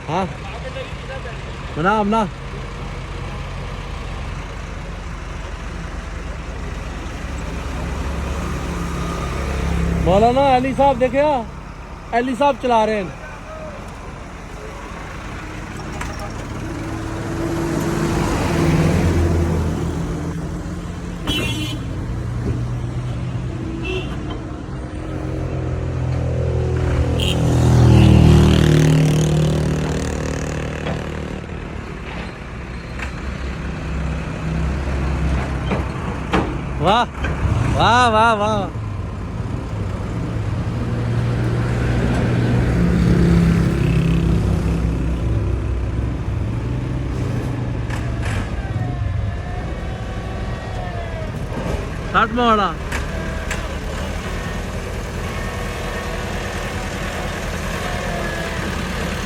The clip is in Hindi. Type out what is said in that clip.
हाँ बना अपना मौलाना अली साहब देखे, अली साहब चला रहे हैं। वाह वाह वाह वाह। काट मोड़ा।